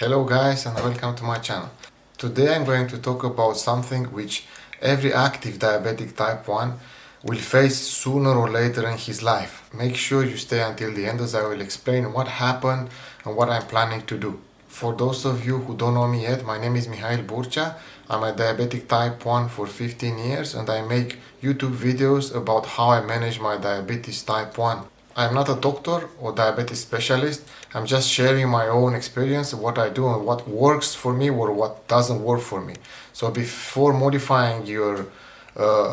Hello guys and welcome to my channel. Today I'm going to talk about something which every active diabetic type 1 will face sooner or later in his life. Make sure you stay until the end as I will explain what happened and what I'm planning to do. For those of you who don't know me yet, my name is Mihail Burcea. I'm a diabetic type 1 for 15 years and I make YouTube videos about how I manage my diabetes type 1. I'm not a doctor or diabetes specialist. I'm just sharing my own experience, what I do and what works for me or what doesn't work for me. So before modifying your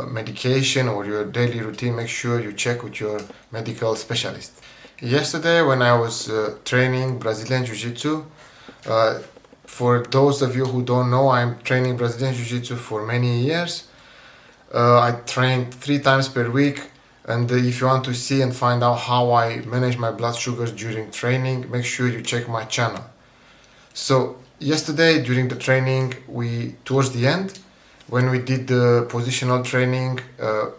medication or your daily routine, make sure you check with your medical specialist. Yesterday when I was training Brazilian Jiu-Jitsu, for those of you who don't know, I'm training Brazilian Jiu-Jitsu for many years. I train 3 times per week. And if you want to see and find out how I manage my blood sugars during training, make sure you check my channel. So yesterday during the training, towards the end, when we did the positional training,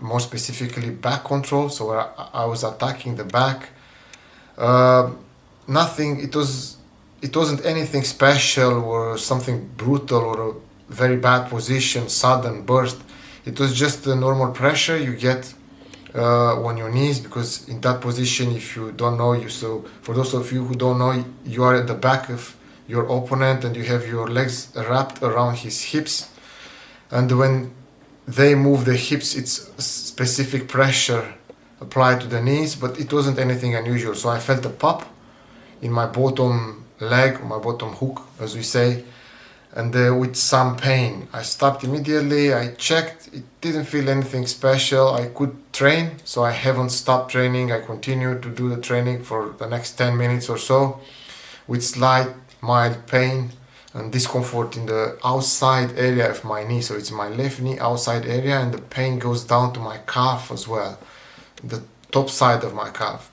more specifically back control, so I was attacking the back, it wasn't anything special or something brutal or a very bad position, sudden burst. It was just the normal pressure you get on your knees, because in that position, if you don't know, so for those of you who don't know, you are at the back of your opponent and you have your legs wrapped around his hips, and when they move the hips, it's specific pressure applied to the knees, but it wasn't anything unusual. So I felt a pop in my bottom leg, my bottom hook as we say, and with some pain. I stopped immediately, I checked, it didn't feel anything special. I could train, so I haven't stopped training. I continued to do the training for the next 10 minutes or so with slight mild pain and discomfort in the outside area of my knee. So it's my left knee outside area, and the pain goes down to my calf as well, the top side of my calf.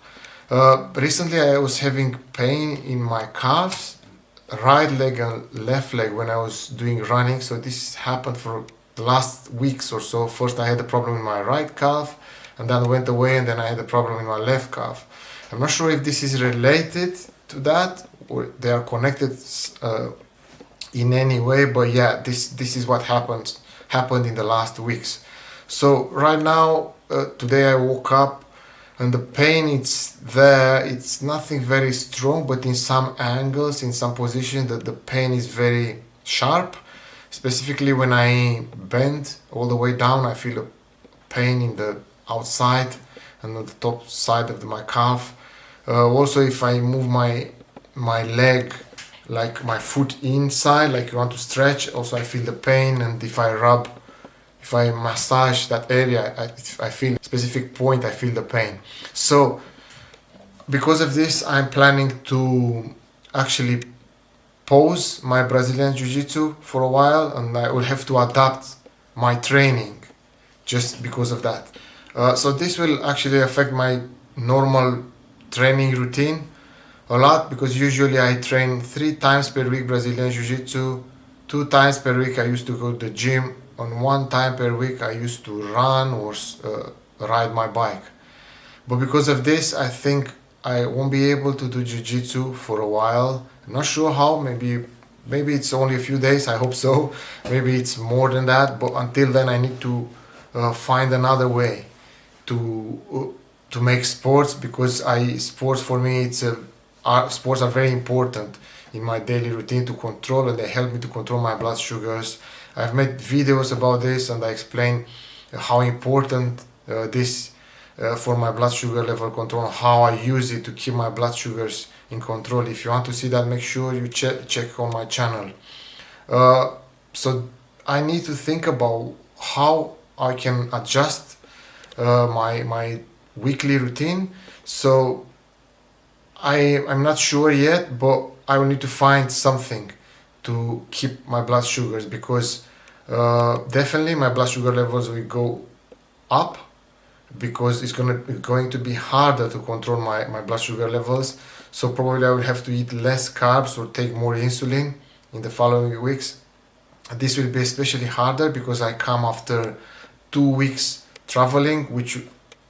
Recently I was having pain in my calves, right leg and left leg, when I was doing running. So this happened for the last weeks or so. First I had a problem in my right calf and then went away, and then I had a problem in my left calf. I'm not sure if this is related to that or they are connected in any way, but yeah, this is what happened in the last weeks. So right now, today I woke up and the pain, it's there. It's nothing very strong, but in some angles, in some positions, the pain is very sharp. Specifically when I bend all the way down, I feel a pain in the outside and on the top side of my calf. Also, if I move my leg, like my foot inside, like you want to stretch, also I feel the pain. And if I massage that area, I feel a specific point, I feel the pain. So because of this, I'm planning to actually pause my Brazilian Jiu-Jitsu for a while, and I will have to adapt my training just because of that. So this will actually affect my normal training routine a lot, because usually I train 3 times per week Brazilian Jiu-Jitsu, 2 times per week I used to go to the gym, and 1 time per week I used to run or ride my bike. But because of this, I think I won't be able to do Jiu-Jitsu for a while. I'm not sure how, maybe it's only a few days, I hope so. Maybe it's more than that, but until then I need to find another way to make sports, because sports for me, sports are very important in my daily routine to control, and they help me to control my blood sugars. I've made videos about this and I explain how important this for my blood sugar level control, how I use it to keep my blood sugars in control. If you want to see that, make sure you check on my channel. So I need to think about how I can adjust my weekly routine. So I'm not sure yet, but I will need to find something to keep my blood sugars, because definitely my blood sugar levels will go up, because it's going to be harder to control my blood sugar levels. So probably I will have to eat less carbs or take more insulin in the following weeks. This will be especially harder because I come after 2 weeks traveling, which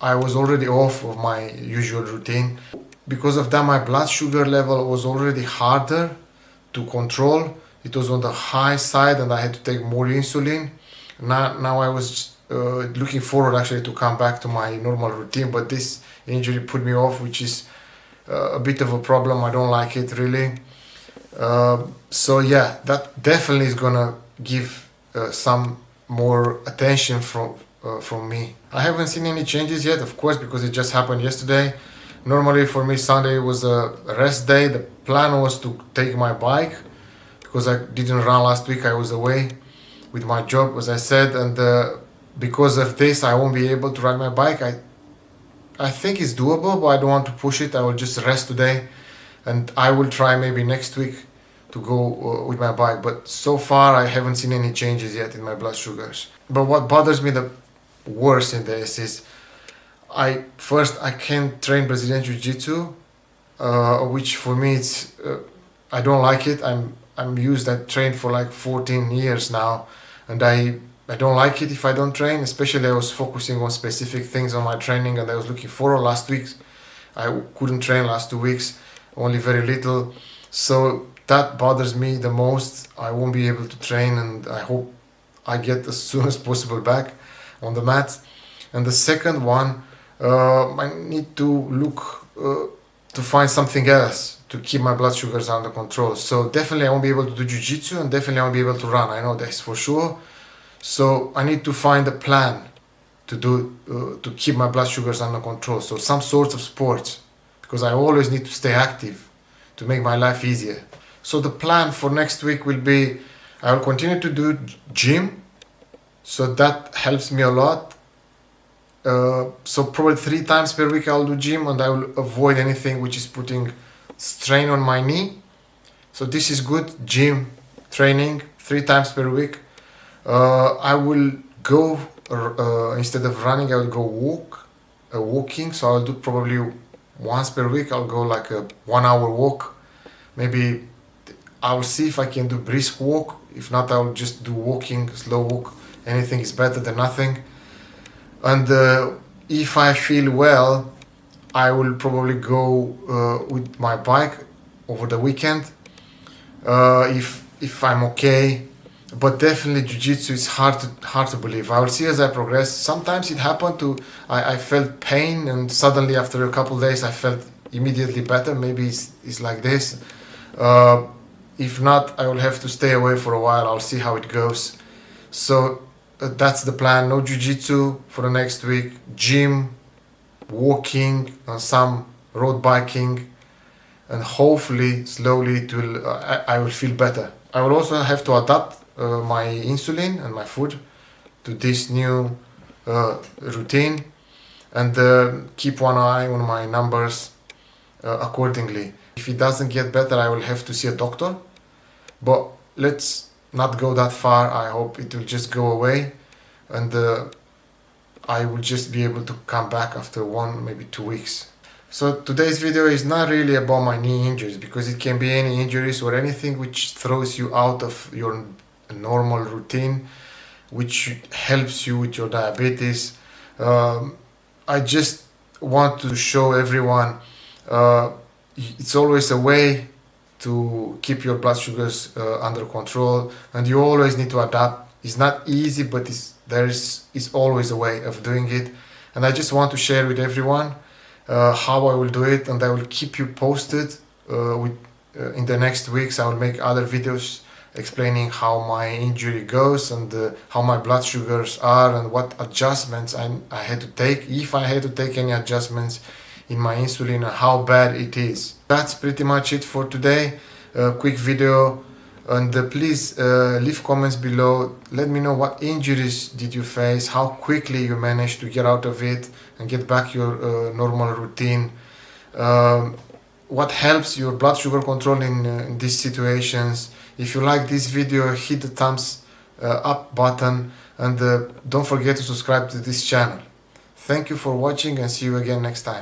I was already off of my usual routine. Because of that, my blood sugar level was already harder to control. It was on the high side and I had to take more insulin. Now I was looking forward actually to come back to my normal routine, but this injury put me off, which is a bit of a problem. I don't like it really. So yeah, that definitely is gonna give some more attention from me. I haven't seen any changes yet, of course, because it just happened yesterday. Normally for me Sunday was a rest day. The plan was to take my bike because I didn't run last week. I was away with my job, as I said, and because of this I won't be able to ride my bike. I think it's doable, but I don't want to push it. I will just rest today and I will try maybe next week to go with my bike. But so far I haven't seen any changes yet in my blood sugars. But what bothers me the worst in this is I can't train Brazilian Jiu-Jitsu, which for me it's I don't like it. I'm used. I trained for like 14 years now, and I don't like it if I don't train. Especially I was focusing on specific things on my training, and I was looking forward. Last week I couldn't train last 2 weeks, only very little. So that bothers me the most. I won't be able to train, and I hope I get as soon as possible back on the mat. And the second one, I need to look to find something else to keep my blood sugars under control. So definitely I won't be able to do jiu-jitsu, and definitely I won't be able to run. I know this for sure. So I need to find a plan to do to keep my blood sugars under control. So some sort of sport, because I always need to stay active to make my life easier. So the plan for next week will be I will continue to do gym. So that helps me a lot. So probably 3 times per week I'll do gym, and I will avoid anything which is putting strain on my knee. So this is good, gym training 3 times per week. I will go instead of running, I will go walking. So I'll do probably once per week. I'll go like a 1 hour walk. Maybe I'll see if I can do brisk walk. If not, I'll just do walking, slow walk. Anything is better than nothing. And if I feel well, I will probably go with my bike over the weekend. If I'm okay, but definitely jiu-jitsu is hard to believe. I will see as I progress. Sometimes it happened to I felt pain, and suddenly after a couple of days I felt immediately better. Maybe it's like this. If not, I will have to stay away for a while. I'll see how it goes. So that's the plan. No jiu-jitsu for the next week. Gym, walking, and some road biking, and hopefully slowly it will. I will feel better. I will also have to adapt my insulin and my food to this new routine, and keep one eye on my numbers accordingly. If it doesn't get better, I will have to see a doctor. But let's not go that far. I hope it will just go away, and I will just be able to come back after 1, maybe 2 weeks. So today's video is not really about my knee injuries, because it can be any injuries or anything which throws you out of your normal routine, which helps you with your diabetes. I just want to show everyone it's always a way to keep your blood sugars under control, and you always need to adapt. It's not easy, but it's always a way of doing it. And I just want to share with everyone how I will do it, and I will keep you posted in the next weeks. I will make other videos explaining how my injury goes, and how my blood sugars are, and what adjustments I had to take, if I had to take any adjustments in my insulin, and how bad it is. That's pretty much it for today. Quick video, and please leave comments below. Let me know what injuries did you face, how quickly you managed to get out of it and get back your normal routine. What helps your blood sugar control in these situations. If you like this video, hit the thumbs up button, and don't forget to subscribe to this channel. Thank you for watching, and see you again next time.